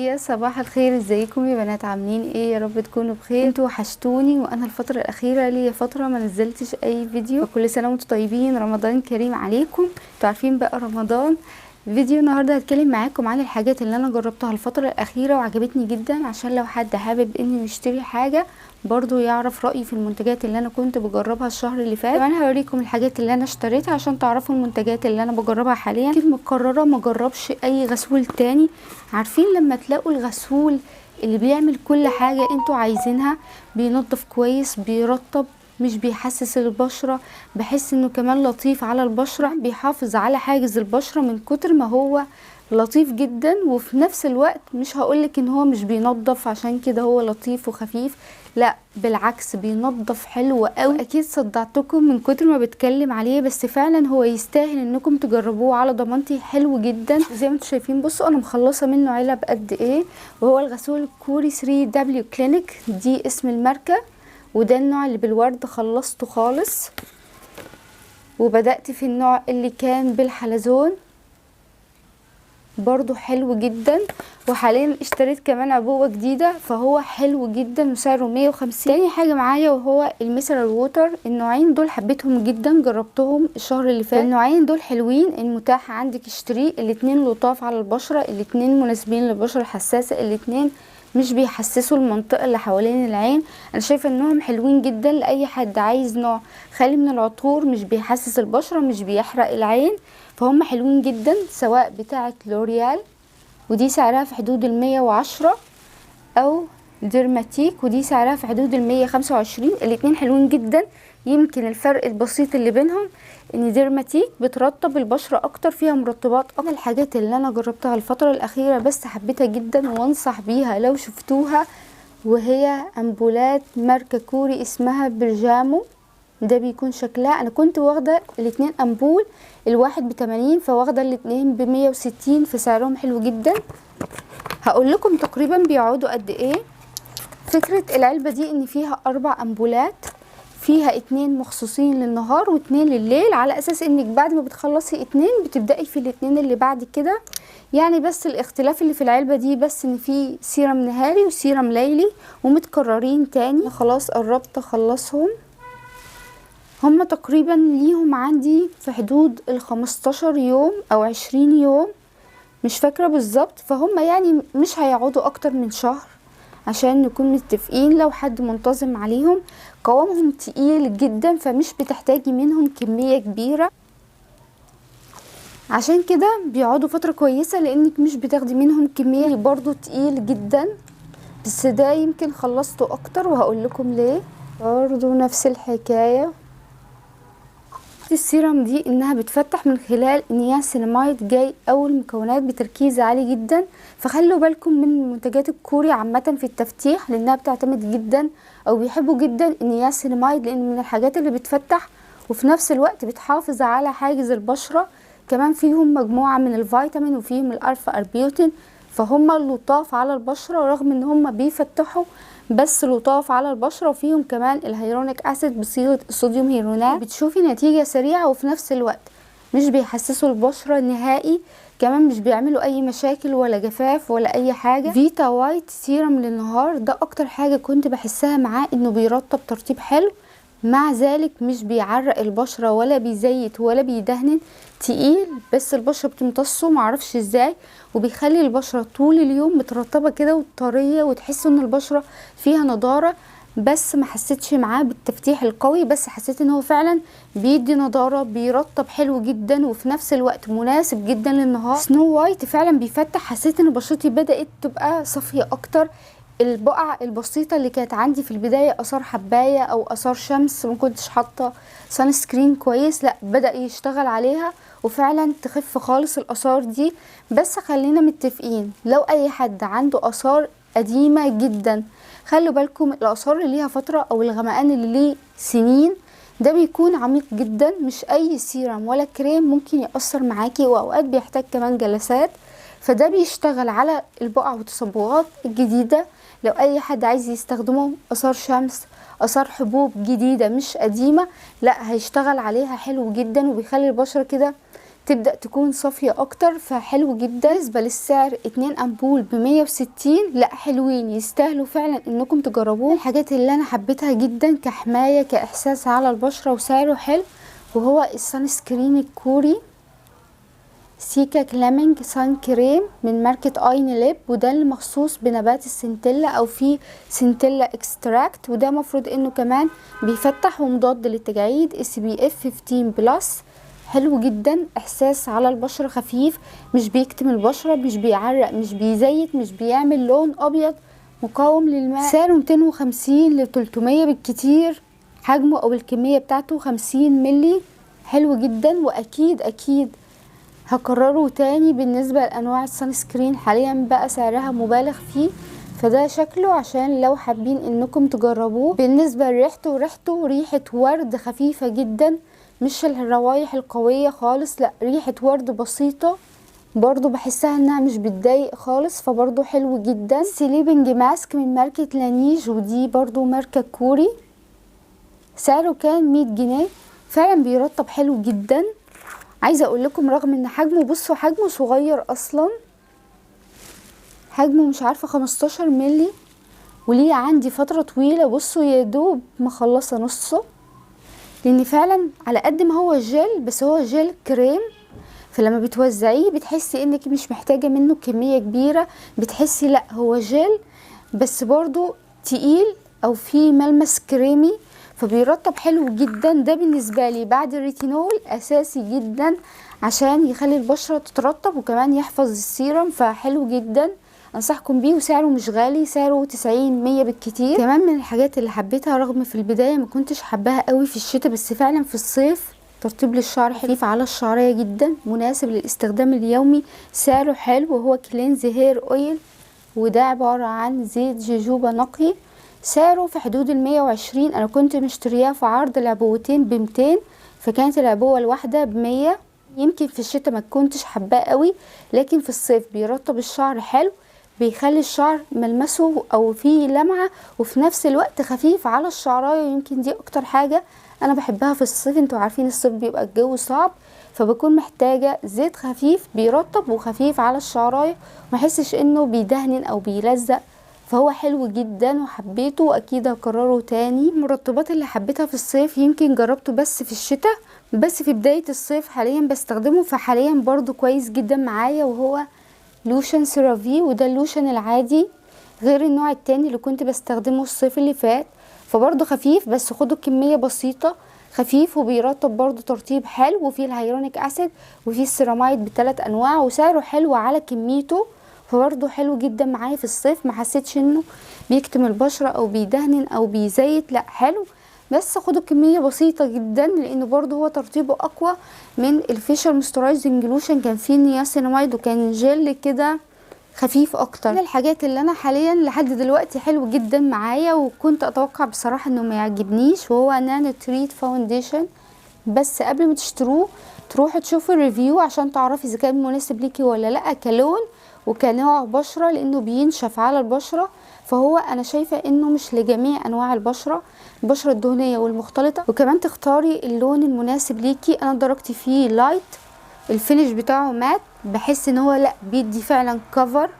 يا صباح الخير، ازيكم يا بنات؟ عاملين ايه؟ يا رب تكونوا بخير. انتوا وحشتوني، وانا الفتره الاخيره ليا فتره ما نزلتش اي فيديو، فكل سنه وانتم طيبين. رمضان كريم عليكم. انتوا عارفين بقى رمضان. فيديو النهارده هتكلم معاكم عن الحاجات اللي انا جربتها الفتره الاخيره وعجبتني جدا، عشان لو حد حابب انه يشتري حاجه برضو يعرف رأيي في المنتجات اللي انا كنت بجربها الشهر اللي فات. كمان هوريكم الحاجات اللي انا اشتريتها عشان تعرفوا المنتجات اللي انا بجربها حاليا. كنت مقررة ما اجربش اي غسول تاني. عارفين لما تلاقوا الغسول اللي بيعمل كل حاجة انتوا عايزينها، بينظف كويس، بيرطب، مش بيحسس البشرة، بحس انه كمان لطيف على البشرة، بيحافظ على حاجز البشرة من كتر ما هو لطيف جدا. وفي نفس الوقت مش هقولك ان هو مش بينظف عشان كده هو لطيف وخفيف، لا بالعكس بينظف حلو قوي. اكيد صدعتكم من كتر ما بتكلم عليه، بس فعلا هو يستاهل انكم تجربوه على ضمانتي. حلو جدا زي ما انتم شايفين. بصوا انا مخلصه منه علب قد ايه، وهو الغسول كوري 3W كلينيك، دي اسم الماركه، وده النوع اللي بالورد. خلصته خالص وبدأت في النوع اللي كان بالحلزون، برضو حلو جدا. وحاليا اشتريت كمان عبوة جديدة، فهو حلو جدا وسعره 150. تاني حاجة معايا وهو الميسرال ووتر. النوعين دول حبيتهم جدا، جربتهم الشهر اللي فات. النوعين دول حلوين، المتاح عندك اشتريه. الاتنين لطاف على البشرة، الاتنين مناسبين للبشرة الحساسة، الاتنين مش بيحسسوا المنطقة اللي حوالين العين. انا شايفة انهم حلوين جدا لاي حد عايز نوع خالي من العطور، مش بيحسس البشرة، مش بيحرق العين، فهم حلوين جدا. سواء بتاعة لوريال ودي سعرها في حدود 110، او ديرماتيك ودي سعرها في حدود 125. الاتنين حلوين جدا. يمكن الفرق البسيط اللي بينهم ان ديرماتيك بترطب البشرة اكتر، فيها مرطبات اكتر. الحاجات اللي انا جربتها الفترة الاخيرة بس حبيتها جدا وانصح بيها لو شفتوها، وهي امبولات ماركة كوري اسمها برجامو. ده بيكون شكلها، انا كنت واخده الاتنين امبول، الواحد ب80 فواخده الاتنين ب160، فسعرهم حلو جدا. هقول لكم تقريبا بيقعدوا قد ايه. فكره العلبه دي ان فيها 4 امبولات، فيها 2 مخصوصين للنهار و2 لليل، على اساس انك بعد ما بتخلصي 2 بتبدأي في الاتنين اللي بعد كده. يعني بس الاختلاف اللي في العلبة دي بس ان في سيرم نهاري وسيرم ليلي ومتكررين تاني. خلاص قربت اخلصهم. هم تقريبا ليهم عندي في حدود 15 يوم او 20 يوم، مش فاكرة بالظبط. فهم يعني مش هيقعدوا اكتر من شهر، عشان نكون متفقين. لو حد منتظم عليهم، قوامهم تقيل جدا، فمش بتحتاجي منهم كمية كبيرة، عشان كده بيقعدوا فترة كويسة، لانك مش بتاخدي منهم كمية. برضو تقيل جدا، بس ده يمكن خلصته اكتر وهقول لكم ليه. برضو نفس الحكاية. السيرم دي انها بتفتح من خلال نياسيناميد، جاي اول مكونات بتركيز عالي جدا. فخلوا بالكم من المنتجات الكوري عامه في التفتيح، لانها بتعتمد جدا او بيحبوا جدا النياسيناميد، لان من الحاجات اللي بتفتح وفي نفس الوقت بتحافظ على حاجز البشره. كمان فيهم مجموعه من الفيتامين وفيهم الالفا اربيوتين، فهم لطاف على البشره رغم ان هم بيفتحوا، بس لطاف على البشره. وفيهم كمان الهيرونيك اسيد بصيغه الصوديوم هيرونات، بتشوفي نتيجه سريعه وفي نفس الوقت مش بيحسسوا البشره نهائي. كمان مش بيعملوا اي مشاكل ولا جفاف ولا اي حاجه. فيتا وايت سيرم للنهار، ده اكتر حاجه كنت بحسها معاه، انه بيرطب ترطيب حلو، مع ذلك مش بيعرق البشره ولا بيزيت ولا بيدهن. تقيل بس البشره بتمتصه معرفش ازاي، وبيخلي البشره طول اليوم مترطبه كده وطريه، وتحسوا ان البشره فيها نضاره. بس ما حسيتش معاه بالتفتيح القوي، بس حسيت ان هو فعلا بيدي نضاره، بيرطب حلو جدا، وفي نفس الوقت مناسب جدا للنهار. سنو وايت فعلا بيفتح، حسيت ان بشرتي بدات تبقى صافيه اكتر. البقع البسيطه اللي كانت عندي في البدايه، اثار حبايه او اثار شمس، ما كنتش حاطه سان سكرين كويس، لا بدا يشتغل عليها وفعلا تخف خالص الاثار دي. بس خلينا متفقين، لو اي حد عنده اثار قديمه جدا، خلوا بالكم الاثار اللي ليها فتره او الغمقان اللي ليه سنين ده بيكون عميق جدا. مش اي سيرم ولا كريم ممكن يأثر معاكي، واوقات بيحتاج كمان جلسات. فده بيشتغل على البقع والتصبغات الجديده. لو اي حد عايز يستخدمه اثار شمس، اثار حبوب جديده مش قديمه، لا هيشتغل عليها حلو جدا، وبيخلي البشره كده تبدأ تكون صافية اكتر، فحلو جدا. بالنسبة للسعر 2 امبول ب160، لا حلوين يستاهلوا فعلا انكم تجربوه. الحاجات اللي انا حبيتها جدا كحماية كاحساس على البشرة وسعره حلو، وهو السان سكرين الكوري سيكا كلامينج سان كريم من ماركة اين ليب، وده اللي مخصوص بنبات السنتيلا او فيه سنتيلا اكستراكت، وده مفروض انه كمان بيفتح ومضاد للتجاعيد SPF 15 بلس. حلو جدا، احساس على البشرة خفيف، مش بيكتم البشرة، مش بيعرق، مش بيزيت، مش بيعمل لون ابيض، مقاوم للماء. سعره 250 ل 300 بالكتير، حجمه او الكمية بتاعته 50 ملي. حلو جدا، واكيد اكيد هكرره تاني. بالنسبة لانواع السان سكرين حاليا بقى سعرها مبالغ فيه، فده شكله عشان لو حابين انكم تجربوه. بالنسبة لريحته، ريحته ريحة ورد خفيفة جدا، مش الروايح القوية خالص، لا ريحة ورد بسيطة، برضو بحسها انها مش بتضايق خالص، فبرضو حلو جدا. سليبنج ماسك من ماركة لانيج، ودي برضو ماركة كوري، سعره كان 100 جنيه. فعلا بيرطب حلو جدا. عايزه اقول لكم رغم ان حجمه، بصوا حجمه صغير اصلا، حجمه مش عارفه 15 ملي، وليه عندي فتره طويله. بصوا يا دوب مخلصه نصه، لان فعلا على قد ما هو جل، بس هو جل كريم، فلما بتوزعيه بتحسي انك مش محتاجه منه كميه كبيره، بتحسي لا هو جل بس برضو تقيل او فيه ملمس كريمي، فبيرطب حلو جدا. ده بالنسبه لي بعد الريتينول اساسي جدا عشان يخلي البشره تترطب وكمان يحفظ السيرم، فحلو جدا انصحكم بيه. وسعره مش غالي، سعره 90 100 بالكتير. كمان من الحاجات اللي حبيتها رغم في البدايه ما كنتش حباها قوي في الشتاء، بس فعلا في الصيف ترطيب للشعر خفيف على الشعريه جدا، مناسب للاستخدام اليومي، سعره حلو. وهو كلينز هير اويل، وده عباره عن زيت جوجوبا نقي، سعره في حدود 120. انا كنت مشترياه في عرض العبوتين ب200، فكانت العبوه الواحده ب100. يمكن في الشتاء ما كنتش حباه قوي، لكن في الصيف بيرطب الشعر حلو، بيخلي الشعر ملمسه او فيه لمعه، وفي نفس الوقت خفيف على الشعرايه. يمكن دي اكتر حاجه انا بحبها في الصيف. انتوا عارفين الصيف بيبقى الجو صعب، فبكون محتاجه زيت خفيف بيرطب وخفيف على الشعرايه، ما احسش انه بيدهن او بيلزق، فهو حلو جدا وحبيته واكيد هكرره تاني. المرطبات اللي حبيتها في الصيف يمكن جربته بس في الشتاء، بس في بداية الصيف حاليا بستخدمه، فحاليا برضو كويس جدا معايا، وهو لوشن سيرافي، وده اللوشن العادي غير النوع التاني اللي كنت بستخدمه الصيف اللي فات، فبرضو خفيف، بس خدوا كمية بسيطة، خفيف وبيرطب برضو ترطيب حلو، وفيه الهيرونيك اسيد وفيه السيرامايد ب3 انواع، وسعره حلو على كميته، فبرضه حلو جدا معايا في الصيف. ما حسيتش انه بيكتم البشرة او بيدهن او بيزيت، لا حلو، بس خدوا كمية بسيطة جدا، لانه برضه هو ترطيبه اقوى من الفيشر موسترايزنج لوشن، كان فيه نياسيناميد وكان جل كده خفيف اكتر. من الحاجات اللي انا حاليا لحد دلوقتي حلو جدا معايا، وكنت اتوقع بصراحة انه ما يعجبنيش، وهو نانو تريت فاونديشن. بس قبل ما تشتروه تروحوا تشوفوا الريفيو عشان تعرفي اذا كان مناسب ليكي ولا لا، كلون وكنوع بشرة، لانه بينشف على البشرة، فهو انا شايفة انه مش لجميع انواع البشرة الدهنية والمختلطة، وكمان تختاري اللون المناسب ليكي. انا درجتي فيه لايت، الفينش بتاعه مات، بحس ان هو لا بيدي فعلا كفر،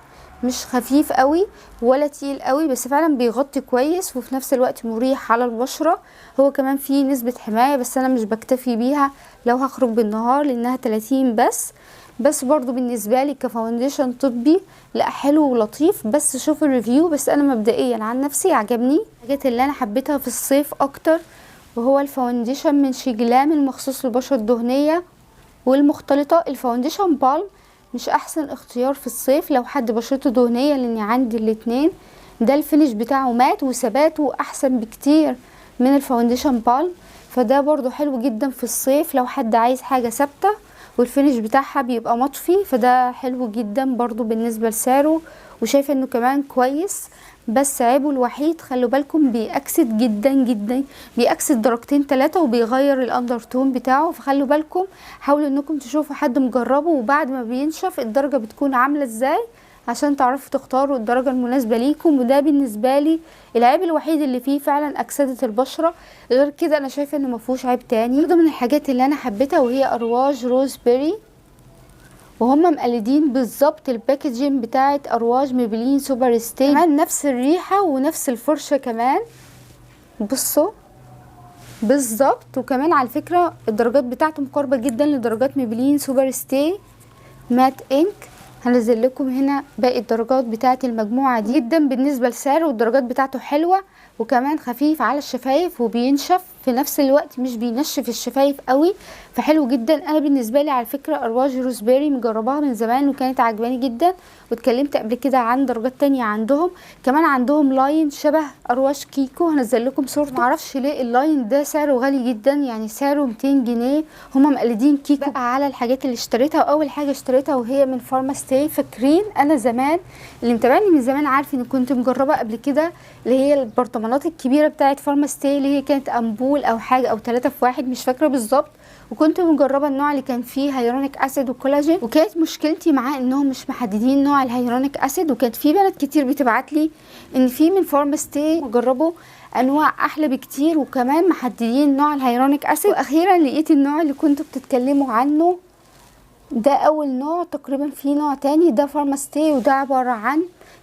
مش خفيف قوي ولا تقيل قوي، بس فعلا بيغطي كويس وفي نفس الوقت مريح على البشرة. هو كمان فيه نسبة حماية، بس انا مش بكتفي بيها لو هخرج بالنهار لانها 30 بس برضو بالنسبة لي كفاونديشن طبي لا حلو ولطيف. بس شوف الريفيو، بس انا مبدئيا عن نفسي عجبني. الحاجات اللي انا حبيتها في الصيف اكتر وهو الفاونديشن من شيجلام المخصوص للبشرة الدهنية والمختلطة. الفاونديشن بالم مش احسن اختيار في الصيف لو حد بشرته دهنية، لاني عندي الاتنين. ده الفينش بتاعه مات وثباته احسن بكتير من الفاونديشن بالم، فده برضو حلو جدا في الصيف لو حد عايز حاجة ثابتة والفينش بتاعها بيبقى مطفي، فده حلو جدا برضو بالنسبة لسعره، وشايفة انه كمان كويس. بس عيبه الوحيد خلوا بالكم بيأكسد جدا جدا، بيأكسد درجتين 3 وبيغير الاندر تون بتاعه، فخلوا بالكم، حاولوا انكم تشوفوا حد مجربه وبعد ما بينشف الدرجة بتكون عاملة ازاي عشان تعرفوا تختاروا الدرجة المناسبة ليكم. وده بالنسبة لي العيب الوحيد اللي فيه فعلا أكسدة البشرة، غير كده أنا شايفة إنه مفهوش عيب تاني. برضه من الحاجات اللي أنا حبيتها وهي أرواج روز بيري، وهم مقلدين بالظبط الباكجين بتاعت ارواج ميبلين سوبر ستي، كمان نفس الريحه ونفس الفرشه كمان، بصوا بالظبط. وكمان على فكره الدرجات بتاعته مقاربه جدا لدرجات ميبلين سوبر ستي مات انك. هنزل لكم هنا باقي الدرجات بتاعه المجموعه دي جدا بالنسبه لسعره، والدرجات بتاعته حلوه وكمان خفيف على الشفايف وبينشف في نفس الوقت، مش بينشف الشفايف قوي، فحلو جدا. انا بالنسبه لي على فكره ارواج روزبيري مجرباها من زمان وكانت عجباني جدا، واتكلمت قبل كده عن درجات تانية عندهم. كمان عندهم لاين شبه ارواج كيكو، هنزل لكم صورته. معرفش ليه اللاين ده سعره غالي جدا، يعني سعره 200 جنيه. هما مقلدين كيكو بقى على الحاجات اللي اشتريتها، واول حاجه اشتريتها وهي من فارماستي. فاكرين انا زمان اللي متابعني من زمان عارف ان كنت مجربه قبل كده اللي هي البرطمانات الكبيره بتاعه فارماستي، اللي هي كانت امبول او حاجه او 3 في 1 مش فاكره بالظبط. وكنت مجربه النوع اللي كان فيه هيرونيك اسيد وكولاجين، وكانت مشكلتي معاه انهم مش محددين نوع الهيرونيك اسيد. وكانت في بنات كتير بتبعت لي ان في من فارماستي جربوا انواع احلى بكتير وكمان محددين نوع الهيرونيك اسيد. واخيرا لقيت النوع اللي كنتوا بتتكلموا عنه، ده اول نوع. تقريبا في نوع تاني ده فارماستي، وده عباره عن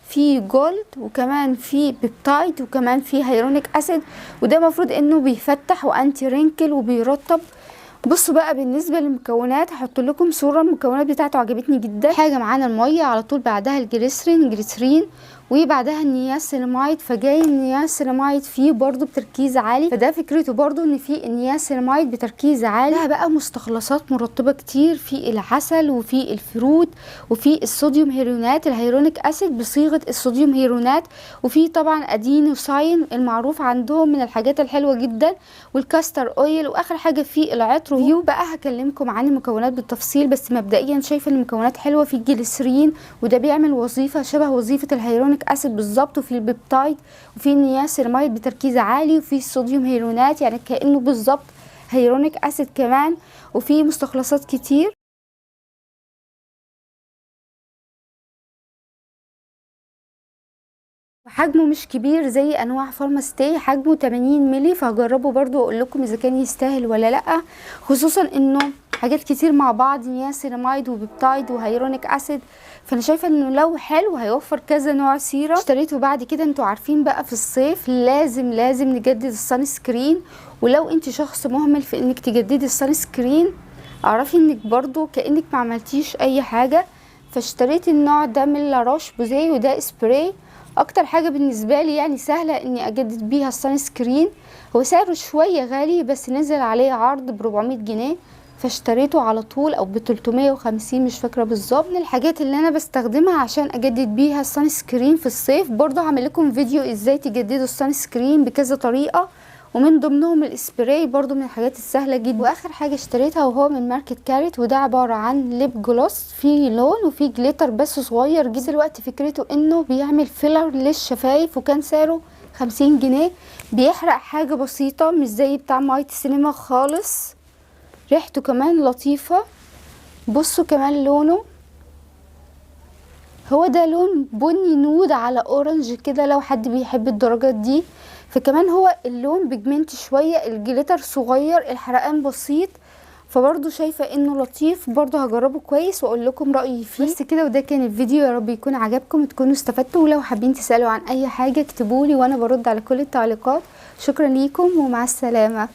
في جولد وكمان في بيبتايد وكمان في هيرونيك اسيد، وده المفروض انه بيفتح وانتي رينكل وبيرطب. بصوا بقى بالنسبه للمكونات هحط لكم صوره. المكونات بتاعته عجبتني جدا. حاجه معانا الميه، على طول بعدها الجليسرين وبعدها النياسيناميد. فجاي النياسيناميد فيه برضو بتركيز عالي، فده فكرته برضو ان في النياسيناميد بتركيز عالي. لها بقى مستخلصات مرطبه كتير، في العسل وفي الفروت وفي الصوديوم هيرونات، الهيرونيك اسيد بصيغه الصوديوم هيرونات، وفي طبعا ادينوساين المعروف عندهم من الحاجات الحلوه جدا، والكاستر اويل، واخر حاجه في العطر. وفيو بقى هكلمكم عن المكونات بالتفصيل، بس مبدئيا شايفه المكونات حلوه. في الجليسرين وده بيعمل وظيفه شبه وظيفه الهيرونيك اسيد بالظبط، وفي البيبتايد وفي النياسيناميد بتركيز عالي، وفي الصوديوم هيرونات يعني كانه بالظبط هيرونيك اسيد كمان، وفي مستخلصات كتير. حجمه مش كبير زي انواع فارماستي، حجمه 80 ملي، فهجربه برضو واقول لكم اذا كان يستاهل ولا لا، خصوصا انه حاجات كتير مع بعض، نياسيناميد وبيبتايد وهيرونيك اسيد، فانا شايفه انه لو حلو هيوفر كذا نوع سيره. اشتريته بعد كده. انتوا عارفين بقى في الصيف لازم نجدد السان سكرين، ولو انت شخص مهمل في انك تجددي السان سكرين اعرفي انك برضو كانك ما عملتيش اي حاجه. فاشتريت النوع ده من لاروش بوزيه، وده سبراي. اكتر حاجه بالنسبه لي يعني سهله اني اجدد بيها السان سكرين. هو سعره شويه غالي بس نزل عليه عرض ب 400 جنيه فاشتريته على طول، او ب 350 مش فاكره بالظبط. من الحاجات اللي انا بستخدمها عشان اجدد بيها السان سكرين في الصيف، برضه هعمل لكم فيديو ازاي تجددوا السان سكرين بكذا طريقه، ومن ضمنهم الاسبراي برضو من الحاجات السهله جدا. واخر حاجه اشتريتها وهو من ماركه كاريت، وده عباره عن ليب جلوس فيه لون وفيه جليتر بس صغير جدا. دلوقتي فكرته انه بيعمل فيلر للشفايف، وكان سعره 50 جنيه. بيحرق حاجه بسيطه مش زي بتاع مايت سينما خالص. ريحته كمان لطيفه. بصوا كمان لونه، هو ده لون بني نود على اورنج كده لو حد بيحب الدرجات دي. فكمان هو اللون بيجمنت شويه، الجليتر صغير، الحرقان بسيط، فبرضه شايفه انه لطيف. برضه هجربه كويس واقول لكم رايي فيه. بس كده، وده كان الفيديو. يا رب يكون عجبكم وتكونوا استفدتوا، ولو حابين تسالوا عن اي حاجه اكتبولي وانا برد على كل التعليقات. شكرا ليكم ومع السلامه.